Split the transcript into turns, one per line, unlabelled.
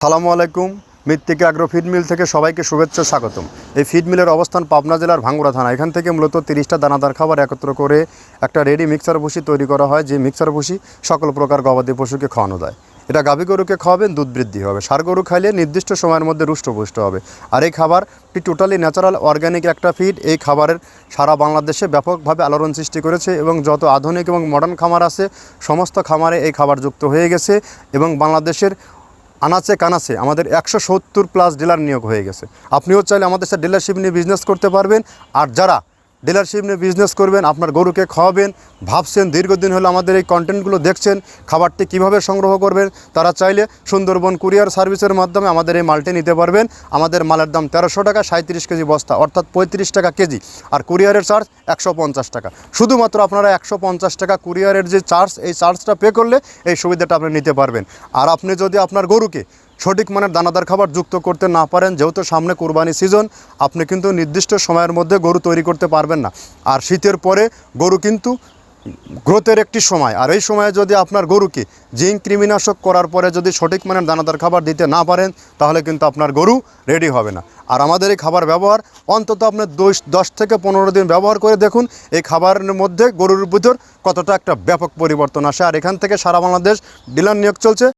সালামু আলাইকুম। মৃত্তিকা অ্যাগ্রো ফিড মিল থেকে সবাইকে শুভেচ্ছা স্বাগতম। এই ফিড মিলের অবস্থান পাবনা জেলার ভাঙ্গুড়া থানা। এখান থেকে মূলত 30টা দানাদার খাবার একত্র করে একটা রেডি মিক্সার ভুসি তৈরি করা হয়, যে মিক্সার ভুসি সকল প্রকার গবাদি পশুকে খাওয়ানো যায়। এটা গাভী গরুকে খাওয়াবেন, দুধ বৃদ্ধি হবে। ষাঁড় গরু খাইলে নির্দিষ্ট সময়ের মধ্যে রুষ্টপুষ্ট হবে। আর এই খাবারটি টোটালি ন্যাচারাল অর্গ্যানিক একটা ফিড। এই খাবারের সারা বাংলাদেশে ব্যাপকভাবে আলোড়ন সৃষ্টি করেছে এবং যত আধুনিক এবং মডার্ন খামার আছে সমস্ত খামারে এই খাবার যুক্ত হয়ে গেছে এবং বাংলাদেশের আনাচে কানাচে আমাদের 170+ ডিলার নিয়োগ হয়ে গেছে। আপনিও চাইলে আমাদের সাথে ডিলারশিপ নিয়ে বিজনেস করতে পারবেন। আর যারা ডিলারশিপ নিয়ে বিজনেস করবেন, আপনার গরুকে খাওয়াবেন ভাবছেন, দীর্ঘদিন হলো আমাদের এই কন্টেন্টগুলো দেখছেন, খাবারটি কিভাবে সংগ্রহ করবেন, তারা চাইলে সুন্দরবন কুরিয়ার সার্ভিসের মাধ্যমে আমাদের এই মালটি নিতে পারবেন। আমাদের মালের দাম 1300 টাকা, 37 কেজি বস্তা, অর্থাৎ 35 টাকা কেজি। আর কুরিয়ারের চার্জ 150 টাকা। শুধুমাত্র আপনারা 150 টাকা কুরিয়ারের যে চার্জ, এই চার্জটা পে করলে এই সুবিধাটা আপনি নিতে পারবেন। আর আপনি যদি আপনার গরুকে সঠিক মানের দানাদার খাবার যুক্ত করতে না পারেন, যেহেতু সামনে কুরবানি সিজন, আপনি কিন্তু নির্দিষ্ট সময়ের মধ্যে গরু তৈরি করতে পারবেন না। আর শীতের পরে গরু কিন্তু গ্রোথের একটি সময়, আর এই সময়ে যদি আপনার গরুকে জিঙ্ক কৃমিনাশক করার পরে যদি সঠিক মানের দানাদার খাবার দিতে না পারেন, তাহলে কিন্তু আপনার গরু রেডি হবে না। আর আমাদের এই খাবার ব্যবহার অন্তত আপনার 10 থেকে 15 দিন ব্যবহার করে দেখুন, এই খাবারের মধ্যে গরুর ভিতর কতটা একটা ব্যাপক পরিবর্তন আসে। আর এখান থেকে সারা বাংলাদেশ ডিলার নিয়োগ চলছে।